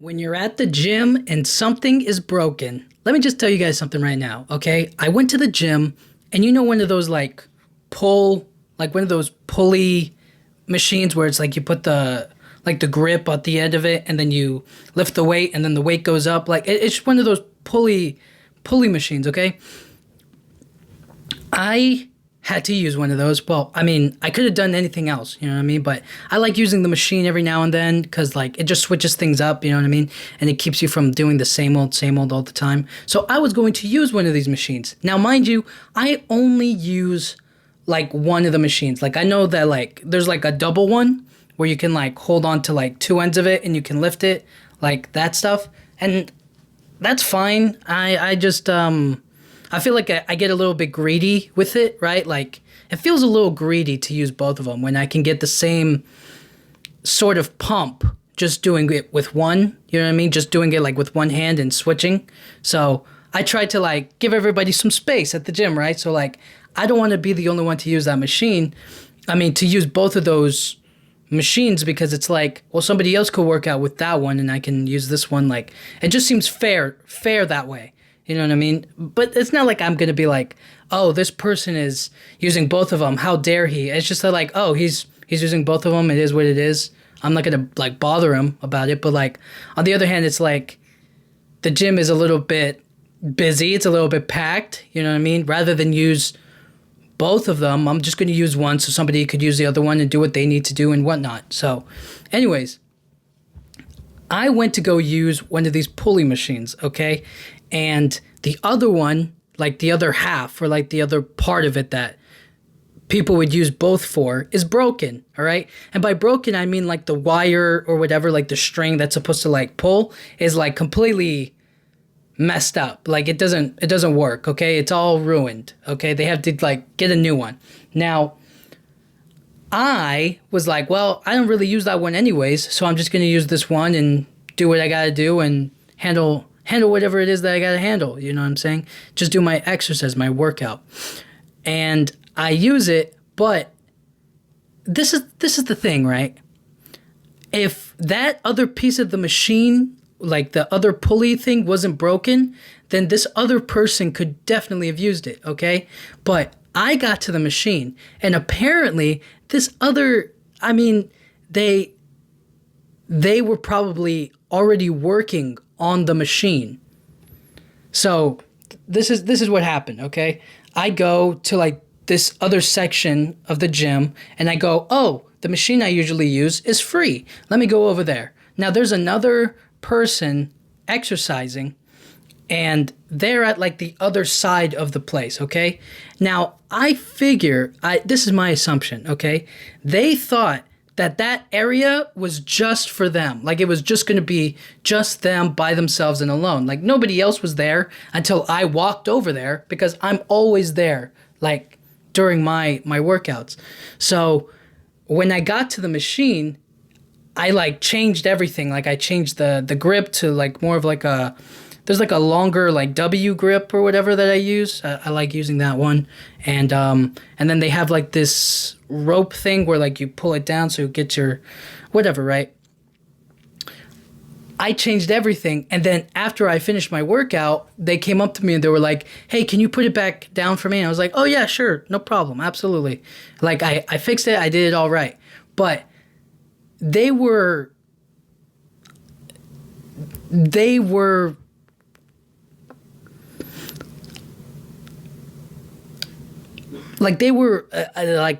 When you're at the gym and something is broken, let me just tell you guys something right now, okay? I went to the gym and you know one of those one of those pulley machines where it's like you put the grip at the end of it and then you lift the weight and then the weight goes up. It's one of those pulley machines, okay? I had to use one of those. Well, I mean, I could have done anything else, you know what I mean? But I like using the machine every now and then because, it just switches things up, you know what I mean? And it keeps you from doing the same old all the time. So I was going to use one of these machines. Now, mind you, I only use, one of the machines. I know that, there's, a double one where you can, hold on to, two ends of it and you can lift it, that stuff. And that's fine. I just, I feel like I get a little bit greedy with it, right? It feels a little greedy to use both of them when I can get the same sort of pump just doing it with one, you know what I mean? Just doing it with one hand and switching. So I try to give everybody some space at the gym, right? So I don't want to be the only one to use that machine. I mean, to use both of those machines because it's well, somebody else could work out with that one and I can use this one. It just seems fair that way. You know what I mean? But it's not I'm going to be oh, this person is using both of them. How dare he? It's just oh, he's using both of them. It is what it is. I'm not going to bother him about it. But on the other hand, it's the gym is a little bit busy. It's a little bit packed. You know what I mean? Rather than use both of them, I'm just going to use one so somebody could use the other one and do what they need to do and whatnot. So anyways, I went to go use one of these pulley machines, okay? And the other one, the other half or the other part of it that people would use both for is broken, all right? And by broken, I mean the wire or whatever, the string that's supposed to pull is completely messed up. It doesn't work, okay? It's all ruined, okay? They have to get a new one. Now, I was well, I don't really use that one anyways, so I'm just going to use this one and do what I got to do and handle whatever it is that I got to handle, you know what I'm saying? Just do my exercise, my workout. And I use it, but this is the thing, right? If that other piece of the machine, the other pulley thing wasn't broken, then this other person could definitely have used it, okay? But I got to the machine, and apparently this other, I mean, they were probably already working on the machine. So this is what happened, okay? I go to this other section of the gym and I go, oh, the machine I usually use is free. Let me go over there. Now there's another person exercising and they're at the other side of the place, okay? Now I figure, this is my assumption, okay? They thought that area was just for them. It was just going to be just them by themselves and alone. Nobody else was there until I walked over there because I'm always there, during my workouts. So when I got to the machine, I changed everything. I changed the grip to more of there's a longer W grip or whatever that I use. I like using that one. And then they have this rope thing where you pull it down so you get your whatever, right? I changed everything. And then after I finished my workout, they came up to me and they were like, hey, can you put it back down for me? And I was like, oh yeah, sure. No problem. Absolutely. I fixed it. I did it all right. But they were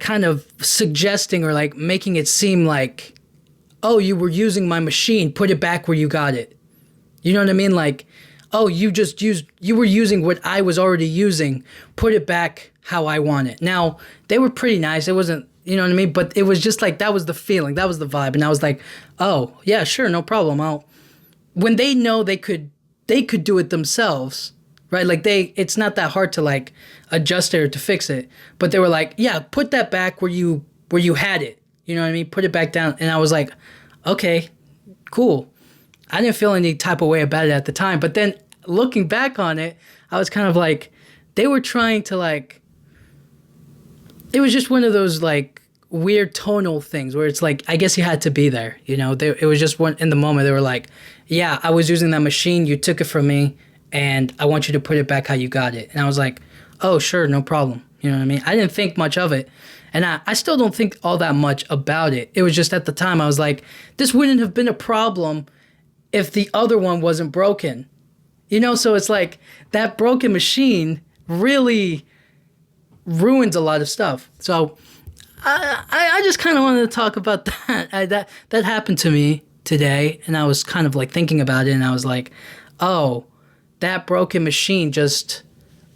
kind of suggesting or making it seem oh, you were using my machine, put it back where you got it. You know what I mean? Oh, you were using what I was already using, put it back how I want it. Now, they were pretty nice. It wasn't, you know what I mean? But it was just that was the feeling, that was the vibe. And I was oh, yeah, sure, no problem. When they know they could do it themselves, right? It's not that hard to adjust it or to fix it. But they were yeah, put that back where you had it. You know what I mean? Put it back down. And I was okay, cool. I didn't feel any type of way about it at the time. But then looking back on it, I was kind of they were trying to it was just one of those weird tonal things where it's like, I guess you had to be there. It was just one in the moment. They were like, yeah, I was using that machine. You took it from me and I want you to put it back how you got it. And I was like, oh, sure, no problem. You know what I mean? I didn't think much of it. And I still don't think all that much about it. It was just at the time I was like, this wouldn't have been a problem if the other one wasn't broken. So it's like that broken machine really ruins a lot of stuff. So I just kind of wanted to talk about that. That happened to me today, and I was kind of like thinking about it, and I was like, oh, that broken machine just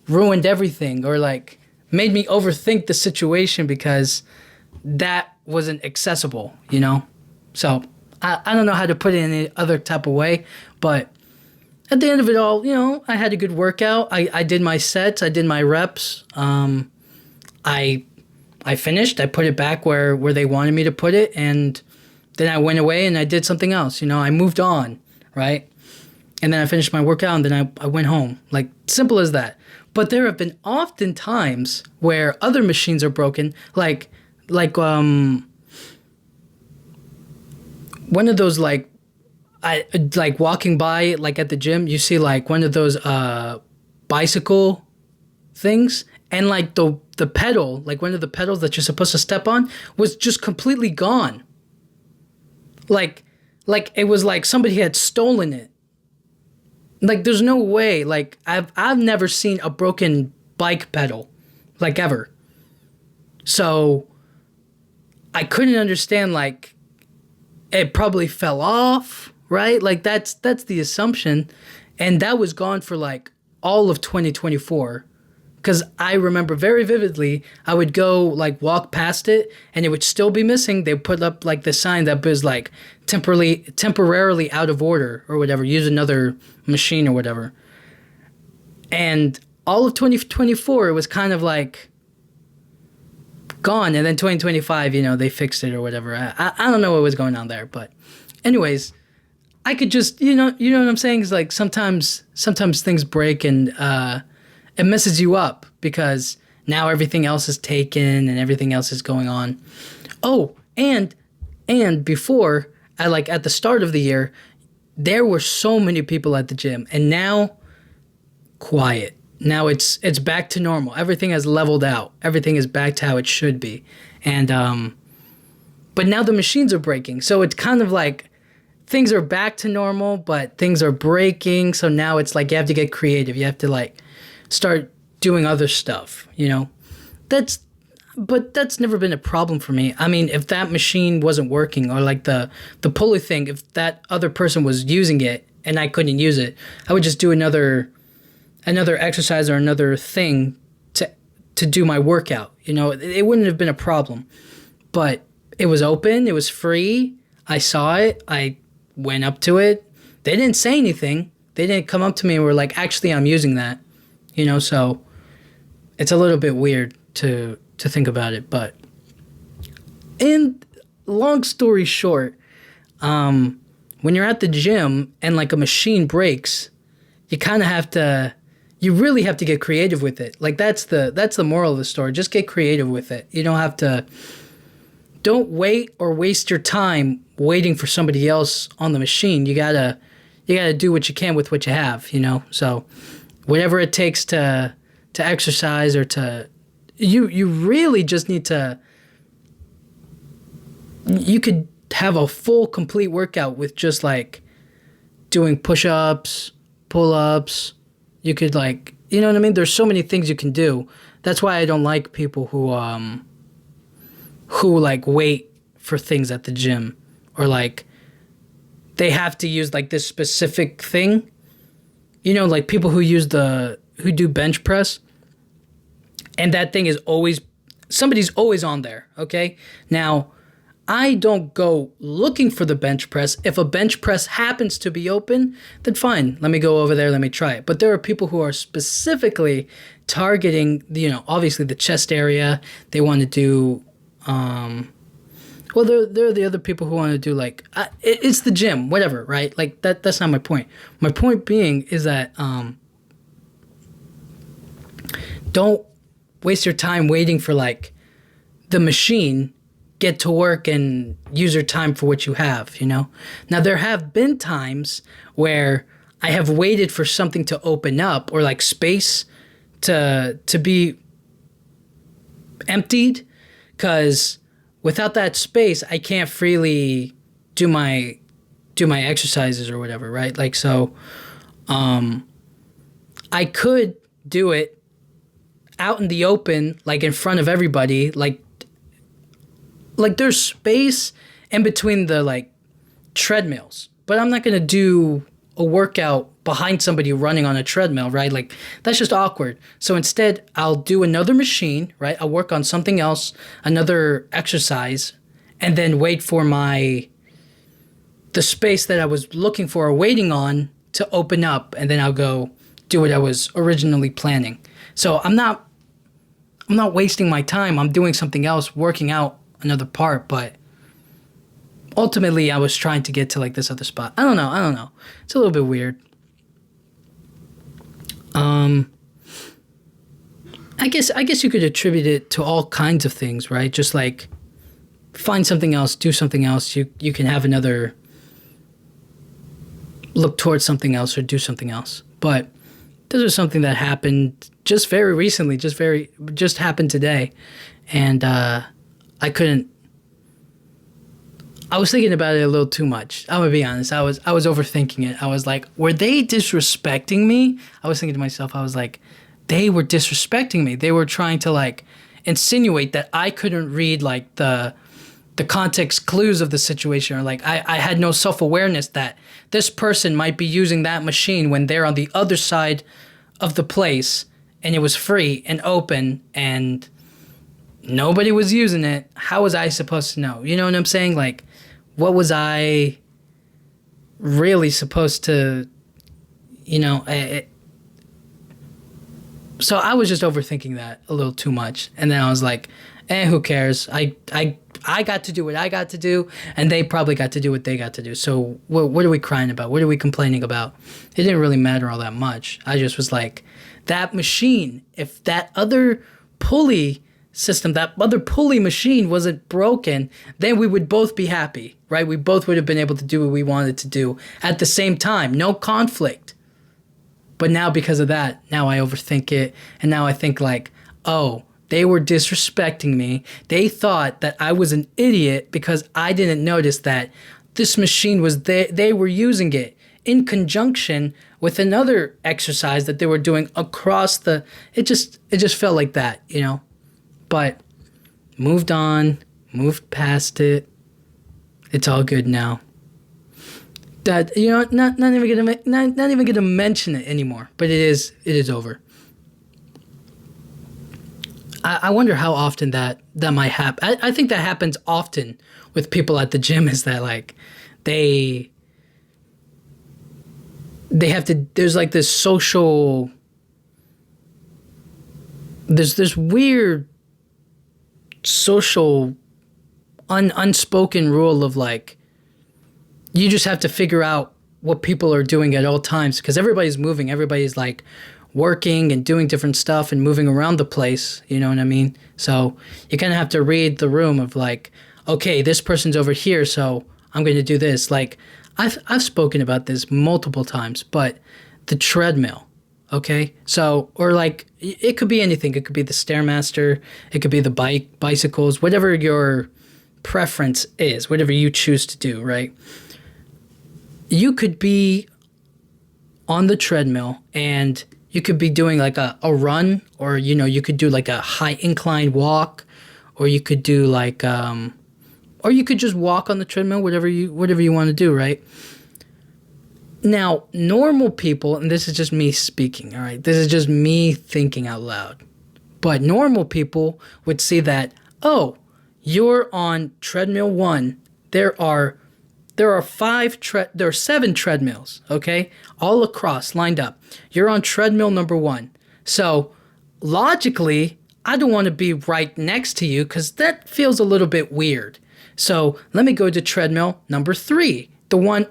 ruined everything, or like made me overthink the situation because that wasn't accessible, So I don't know how to put it in any other type of way, but at the end of it all, I had a good workout. I did my sets, I did my reps. I finished. I put it back where they wanted me to put it, and then I went away and I did something else. I moved on, right? And then I finished my workout, and then I went home. Like, simple as that. But there have been often times where other machines are broken, like one of those I like walking by like at the gym, you see like one of those bicycle things, and like the pedal, like one of the pedals that you're supposed to step on, was just completely gone. Like it was like somebody had stolen it. Like, there's no way. Like, I've never seen a broken bike pedal, like, ever. So I couldn't understand, like, it probably fell off, right? Like, that's the assumption. And that was gone for like all of 2024. Because I remember very vividly, I would go like walk past it and it would still be missing. They put up like the sign that was like temporarily out of order or whatever. Use another machine or whatever. And all of 2024, it was kind of like gone. And then 2025, they fixed it or whatever. I don't know what was going on there. But anyways, I could just, you know what I'm saying? Is like sometimes things break and it messes you up because now everything else is taken and everything else is going on. Oh, and before, at the start of the year, there were so many people at the gym, and now quiet. Now it's back to normal. Everything has leveled out. Everything is back to how it should be. And but now the machines are breaking. So it's kind of like things are back to normal, but things are breaking. So now it's like you have to get creative. You have to like start doing other stuff, but that's never been a problem for me. I mean, if that machine wasn't working, or like the pulley thing, if that other person was using it and I couldn't use it, I would just do another exercise or another thing to do my workout. It wouldn't have been a problem. But it was open, it was free. I saw it, I went up to it. They didn't say anything. They didn't come up to me and were like, actually, I'm using that. So it's a little bit weird to think about it. But in long story short, when you're at the gym and like a machine breaks, you really have to get creative with it. Like that's the moral of the story. Just get creative with it. You don't wait or waste your time waiting for somebody else on the machine. You gotta do what you can with what you have, So whatever it takes to exercise or you really just need to, you could have a full complete workout with just like doing push-ups, pull-ups. You could like, you know what I mean? There's so many things you can do. That's why I don't like people who like wait for things at the gym, or like they have to use like this specific thing. Like people who do bench press, and that thing is somebody's always on there, okay? Now, I don't go looking for the bench press. If a bench press happens to be open, then fine, let me go over there, let me try it. But there are people who are specifically targeting, obviously the chest area. They want to do, there are the other people who want to do like, it's the gym, whatever, right? Like that's not my point. My point being is that don't waste your time waiting for like the machine get to work and use your time for what you have, you know? Now, there have been times where I have waited for something to open up or like space to be emptied, because without that space, I can't freely do my exercises or whatever, right? Like, so I could do it out in the open, like in front of everybody, like there's space in between the like treadmills, but I'm not gonna do a workout behind somebody running on a treadmill, right? Like that's just awkward. So instead, I'll do another machine, right? I'll work on something else, another exercise, and then wait for the space that I was looking for or waiting on to open up, and then I'll go do what I was originally planning. So I'm not wasting my time. I'm doing something else, working out another part, but ultimately I was trying to get to like this other spot. I don't know. It's a little bit weird. I guess you could attribute it to all kinds of things, right? Just like find something else, do something else. You can have another look towards something else or do something else. But this was something that happened just very recently, just happened today. And I was thinking about it a little too much. I'm gonna be honest. I was overthinking it. I was like, were they disrespecting me? I was thinking to myself, I was like, they were disrespecting me. They were trying to like insinuate that I couldn't read like the context clues of the situation, or like I had no self-awareness that this person might be using that machine when they're on the other side of the place and it was free and open and nobody was using it. How was I supposed to know? You know what I'm saying? Like, what was I really supposed to, you know? So I was just overthinking that a little too much. And then I was like, who cares? I got to do what I got to do, and they probably got to do what they got to do. So what are we crying about? What are we complaining about? It didn't really matter all that much. I just was like, that machine, if that other pulley system, that other pulley machine wasn't broken, then we would both be happy, right? We both would have been able to do what we wanted to do at the same time. No conflict. But now because of that, now I overthink it, and now I think like, oh, they were disrespecting me. They thought that I was an idiot because I didn't notice that this machine was there. They were using it in conjunction with another exercise that they were doing across the... It just felt like that, you know? But moved on, moved past it. It's all good now. That, you know, not even gonna mention it anymore. But it is over. I wonder how often that might happen. I think that happens often with people at the gym, is that like they have to, there's like this social, there's this weird social unspoken rule of like, you just have to figure out what people are doing at all times, because everybody's moving, everybody's like working and doing different stuff and moving around the place, you know what I mean? So you kind of have to read the room of like, okay, this person's over here, so I'm going to do this. Like, I've spoken about this multiple times, but the treadmill, okay? So, or like, it could be anything. It could be the Stairmaster, it could be the bicycles, whatever your preference is, whatever you choose to do, right? You could be on the treadmill and you could be doing like a run, or, you know, you could do like a high incline walk, or you could do like, or you could just walk on the treadmill, whatever you want to do, right? Now, normal people, and this is just me speaking, all right? This is just me thinking out loud. But normal people would see that, oh, you're on treadmill 1. There are 7 treadmills, okay? All across, lined up. You're on treadmill number 1. So, logically, I don't want to be right next to you because that feels a little bit weird. So, let me go to treadmill number 3. The one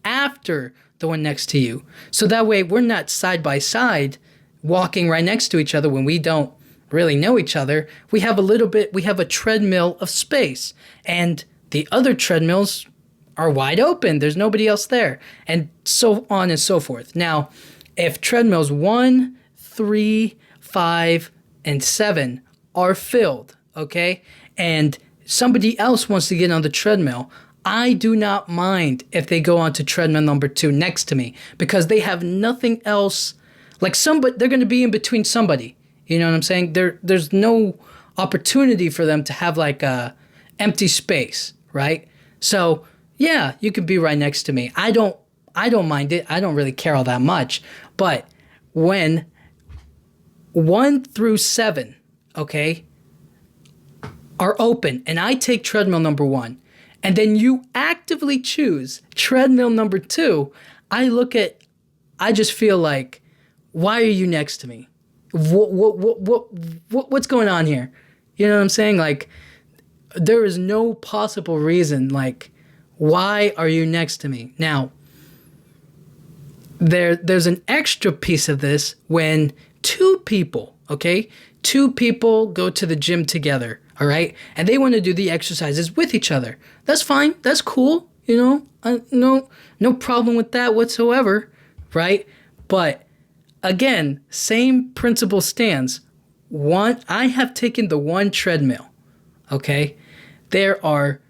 after the one next to you. So that way we're not side by side walking right next to each other when we don't really know each other, we have a treadmill of space. And the other treadmills are wide open. There's nobody else there. And so on and so forth. Now, if treadmills 1, 3, 5, and 7 are filled, okay, and somebody else wants to get on the treadmill, I do not mind if they go on to treadmill number 2 next to me, because they have nothing else. Like, they're going to be in between somebody. You know what I'm saying? There's no opportunity for them to have like a empty space, right? So yeah, you could be right next to me. I don't mind it. I don't really care all that much. But when 1 through 7, okay, are open, and I take treadmill number 1, and then you actively choose treadmill number 2, I just feel like, why are you next to me? What's going on here? You know what I'm saying? Like, there is no possible reason. Like, why are you next to me? Now, there's an extra piece of this when 2 people, okay, 2 people go to the gym together, all right, and they want to do the exercises with each other. That's fine. That's cool. You know, no problem with that whatsoever, right? But again, same principle stands. I have taken the 1 treadmill, okay? There are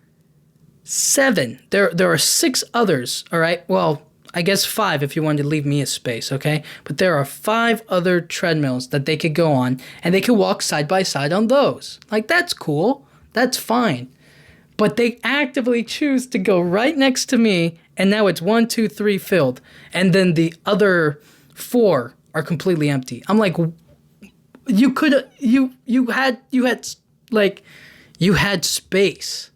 7. There are 6 others, all right? Well, I guess 5 if you wanted to leave me a space, okay? But there are 5 other treadmills that they could go on, and they could walk side by side on those. Like, that's cool. That's fine. But they actively choose to go right next to me, and now it's 1, 2, 3 filled, and then the other 4 are completely empty. I'm like, you had space,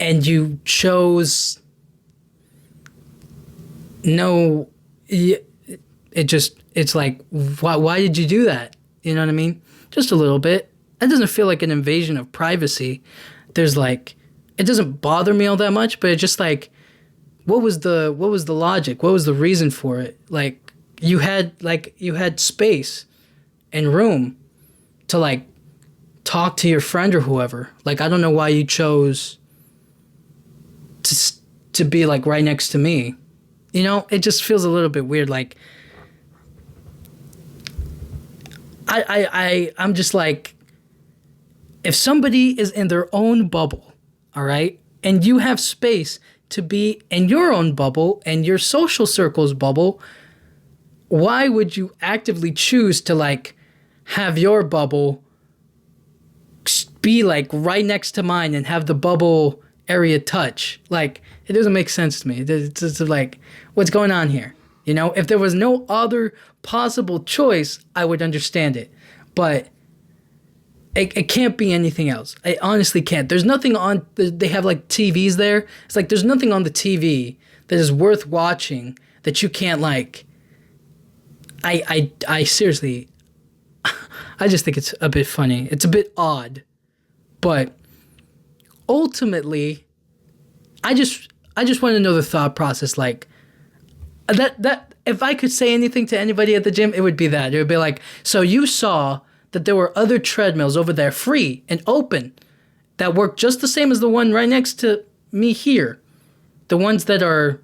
and you chose no. It's like, why did you do that? You know what I mean? Just a little bit. That doesn't feel like an invasion of privacy. There's like, it doesn't bother me all that much, but it's just like, what was the logic? What was the reason for it? Like, you had space and room to like talk to your friend or whoever. Like, I don't know why you chose to be like right next to me. You know, it just feels a little bit weird. Like, I'm just like, if somebody is in their own bubble, all right, and you have space to be in your own bubble and your social circle's bubble, why would you actively choose to like have your bubble be like right next to mine and have the bubble area touch? Like, it doesn't make sense to me. It's just like, what's going on here? You know, if there was no other possible choice, I would understand it. But it can't be anything else. I honestly can't. There's nothing on, they have like TVs there. It's like, there's nothing on the TV that is worth watching that you can't like, I seriously, I just think it's a bit funny. It's a bit odd. But ultimately, I just want to know the thought process. Like, that if I could say anything to anybody at the gym, it would be that. It would be like, so you saw that there were other treadmills over there, free and open, that work just the same as the one right next to me here. The ones that are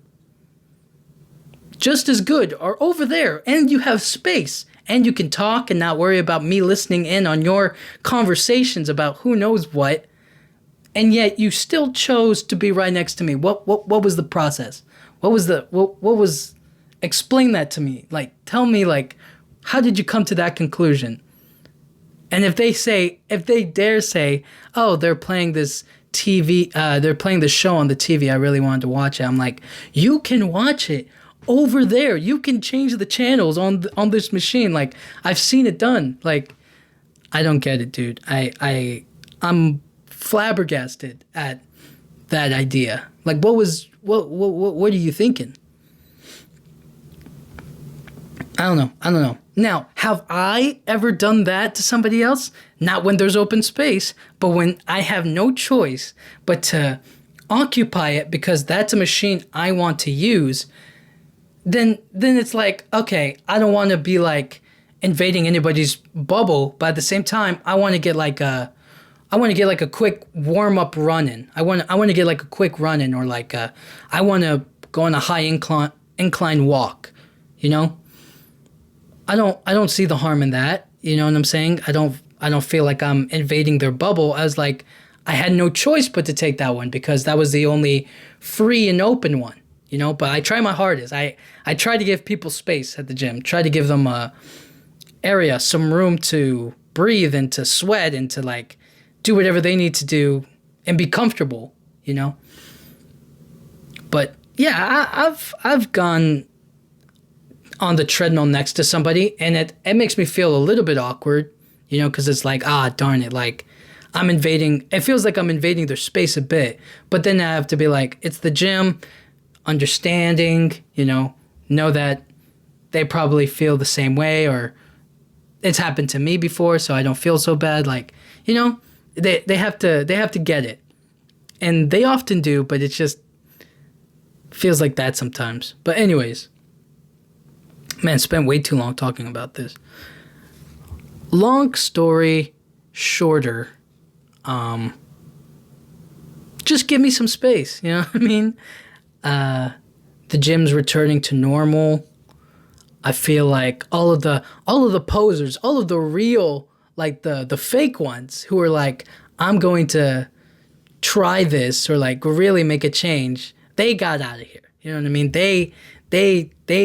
just as good are over there, and you have space, and you can talk and not worry about me listening in on your conversations about who knows what, and yet you still chose to be right next to me. What was the process? What was explain that to me. Like, tell me, like, how did you come to that conclusion? And if they dare say, oh, they're playing this TV, they're playing this show on the TV, I really wanted to watch it. I'm like, you can watch it over there. You can change the channels on this machine. Like, I've seen it done. Like, I don't get it, dude. I'm flabbergasted at that idea. Like, what are you thinking? I don't know. Now, have I ever done that to somebody else? Not when there's open space, but when I have no choice but to occupy it because that's a machine I want to use, then it's like, okay, I don't want to be like invading anybody's bubble, but at the same time, I want to get like a quick warm up run in. I want to get like a quick run in, or like I want to go on a high incline walk. You know, I don't see the harm in that. You know what I'm saying? I don't feel like I'm invading their bubble. I was like, I had no choice but to take that one because that was the only free and open one. You know, but I try my hardest. I try to give people space at the gym. Try to give them a area, some room to breathe and to sweat and to like do whatever they need to do and be comfortable, you know? But yeah, I've gone on the treadmill next to somebody and it makes me feel a little bit awkward, you know, because it's like, darn it, like it feels like I'm invading their space a bit. But then I have to be like, it's the gym, understanding, you know that they probably feel the same way, or it's happened to me before, so I don't feel so bad. Like, you know, they have to get it, and they often do, but it just feels like that sometimes. But anyways, man, spent way too long talking about this. Long story shorter, just give me some space. You know what I mean? The gym's returning to normal. I feel like all of the posers, all of the real, like the fake ones who are like, I'm going to try this or like really make a change, they got out of here. You know what I mean? They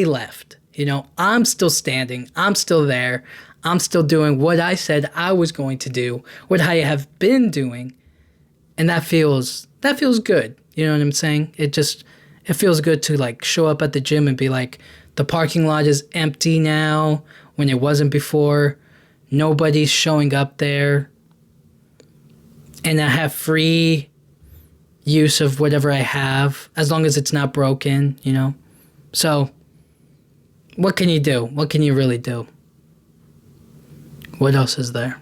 left. You know, I'm still standing. I'm still there. I'm still doing what I said I was going to do, what I have been doing, and that feels good. You know what I'm saying? It feels good to like show up at the gym and be like, the parking lot is empty now when it wasn't before. Nobody's showing up there. And I have free use of whatever I have, as long as it's not broken, you know? So, what can you do? What can you really do? What else is there?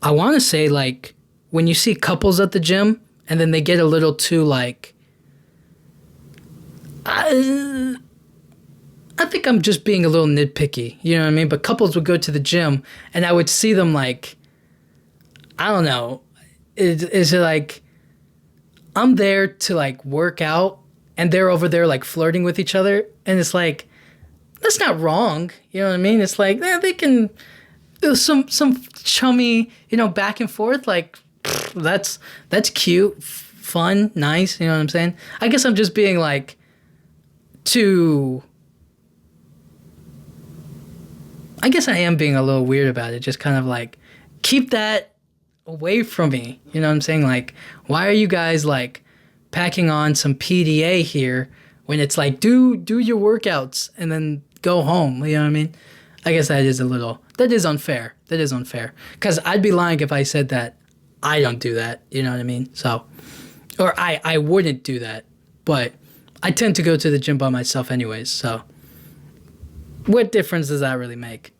I want to say, like, when you see couples at the gym and then they get a little too, like, I think I'm just being a little nitpicky, you know what I mean? But couples would go to the gym and I would see them, like, I don't know, is it like, I'm there to, like, work out and they're over there, like, flirting with each other, and it's like, that's not wrong, you know what I mean? It's like, they can do some chummy, you know, back and forth, like, that's cute, fun, nice, you know what I'm saying? I guess I'm just being, like, I guess I am being a little weird about it, just kind of like, keep that away from me, you know what I'm saying? Like, why are you guys, like, packing on some PDA here when it's like, do your workouts and then go home, you know what I mean? I guess that is unfair. That is unfair. Because I'd be lying if I said that I don't do that, you know what I mean? So, or I wouldn't do that, but I tend to go to the gym by myself anyways, so what difference does that really make?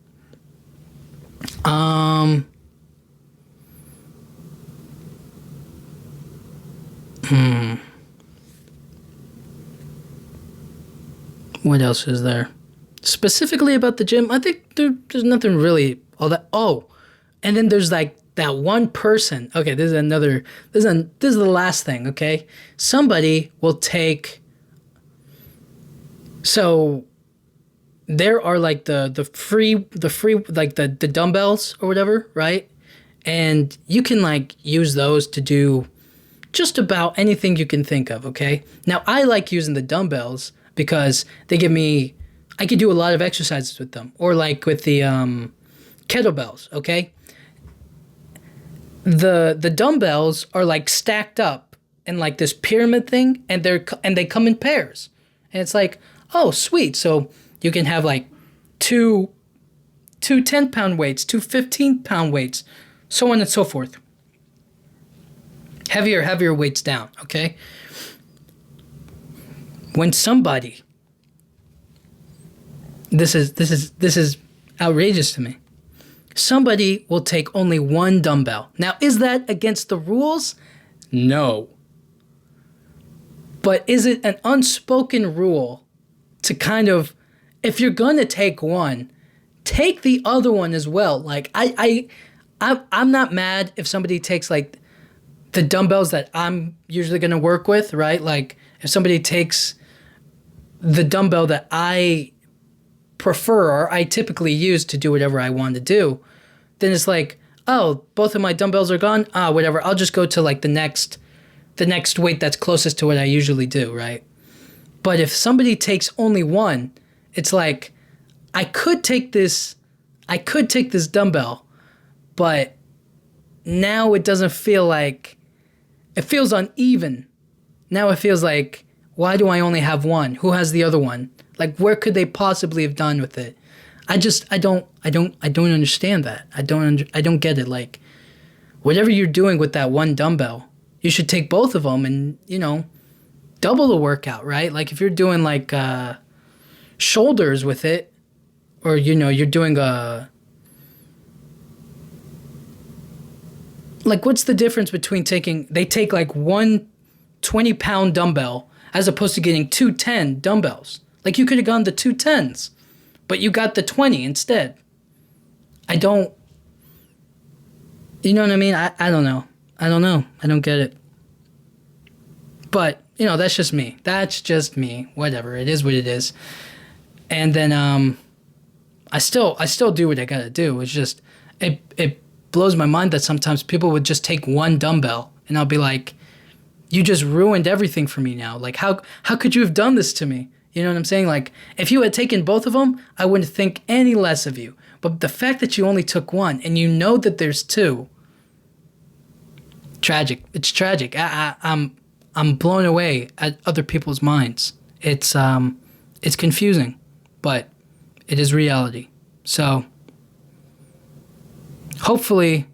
What else is there? Specifically about the gym, I think there's nothing really all that. Oh, and then there's like that one person. Okay, this is the last thing, okay? Somebody will take, so there are like the free like the dumbbells or whatever, right? And you can like use those to do just about anything you can think of, okay? Now, I like using the dumbbells because they give me, I could do a lot of exercises with them, or like with the kettlebells, okay? The dumbbells are like stacked up in like this pyramid thing, and they come in pairs. And it's like, oh, sweet. So you can have like two 10-pound weights, two 15-pound weights, so on and so forth. Heavier weights down, okay? When somebody, this is outrageous to me. Somebody will take only one dumbbell. Now, is that against the rules? No. But is it an unspoken rule to kind of, if you're gonna take one, take the other one as well? Like I'm not mad if somebody takes like the dumbbells that I'm usually gonna work with, right? Like if somebody takes the dumbbell that I prefer or I typically use to do whatever I want to do, then it's like, oh, both of my dumbbells are gone. Ah, whatever. I'll just go to like the next weight that's closest to what I usually do, right? But if somebody takes only one, it's like I could take this dumbbell, but now it doesn't feel like, it feels uneven. Now it feels like, why do I only have one? Who has the other one? Like, where could they possibly have done with it? I don't understand that. I don't get it. Like, whatever you're doing with that one dumbbell, you should take both of them and, double the workout, right? Like if you're doing like shoulders with it, or, you're doing like, what's the difference between they take like one 20-pound dumbbell as opposed to getting two 10 dumbbells? Like you could have gone the two 10s, but you got the 20 instead. You know what I mean? I don't know. I don't get it. But, that's just me. Whatever. It is what it is. And then I still do what I gotta do. It's just it blows my mind that sometimes people would just take one dumbbell and I'll be like, you just ruined everything for me now. Like how could you have done this to me? You know what I'm saying? Like if you had taken both of them, I wouldn't think any less of you. But the fact that you only took one and you know that there's two, tragic. It's tragic. I'm blown away at other people's minds. It's confusing, but it is reality. So hopefully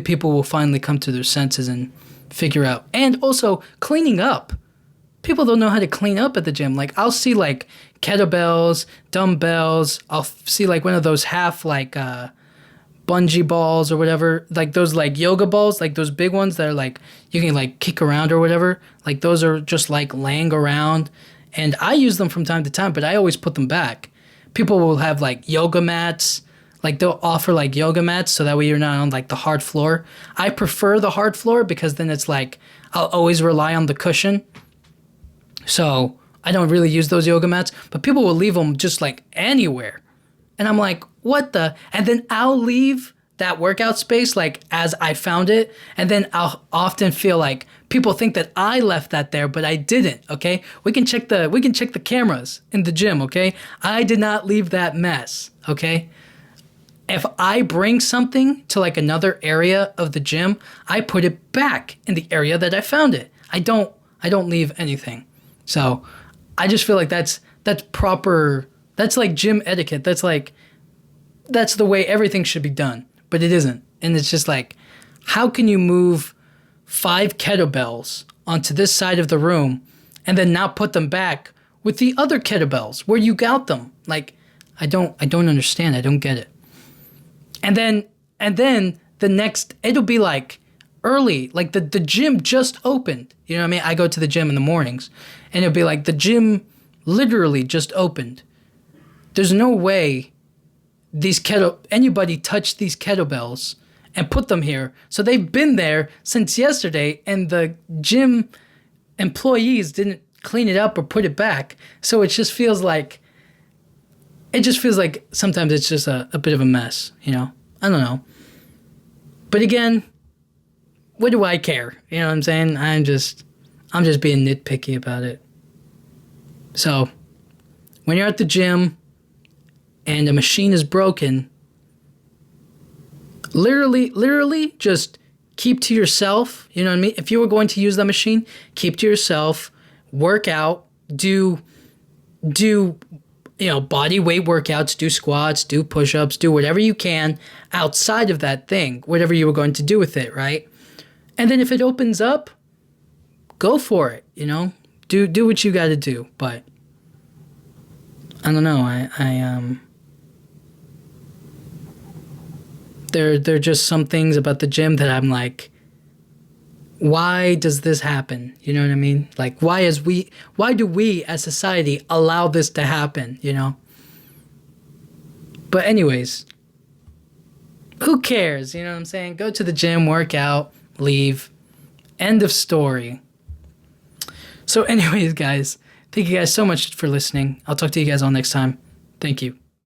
people will finally come to their senses and figure out. And also cleaning up. People don't know how to clean up at the gym. Like I'll see like kettlebells, dumbbells. I'll see like one of those half like bungee balls or whatever, like those like yoga balls, like those big ones that are like you can like kick around or whatever. Like those are just like laying around, and I use them from time to time, but I always put them back. People will have like yoga mats, like they'll offer like yoga mats so that way you're not on like the hard floor. I prefer the hard floor because then it's like I'll always rely on the cushion. So I don't really use those yoga mats, but people will leave them just like anywhere. And I'm like, what the? And then I'll leave that workout space like as I found it. And then I'll often feel like people think that I left that there, but I didn't, okay? We can check the cameras in the gym, okay? I did not leave that mess, okay? If I bring something to like another area of the gym, I put it back in the area that I found it. I don't leave anything. So I just feel like that's proper. That's like gym etiquette. That's the way everything should be done, but it isn't. And it's just like, how can you move 5 kettlebells onto this side of the room and then not put them back with the other kettlebells where you got them? Like, I don't understand. I don't get it. And then the next, it'll be like early, like the gym just opened. You know what I mean? I go to the gym in the mornings and it'll be like the gym literally just opened. There's no way anybody touched these kettlebells and put them here. So they've been there since yesterday and the gym employees didn't clean it up or put it back. So it just feels like sometimes it's just a bit of a mess, I don't know. But again, what do I care? You know what I'm saying? I'm just being nitpicky about it. So when you're at the gym and a machine is broken, literally just keep to yourself. You know what I mean? If you were going to use that machine, keep to yourself, work out, do body weight workouts, do squats, do push-ups, do whatever you can outside of that thing, whatever you were going to do with it, right? And then if it opens up, go for it, Do what you got to do, but I don't know. There are just some things about the gym that I'm like, why does this happen? You know what I mean? Like, why do we as society allow this to happen, you know? But anyways, who cares? You know what I'm saying? Go to the gym, work out, leave. End of story. So anyways, guys, thank you guys so much for listening. I'll talk to you guys all next time. Thank you.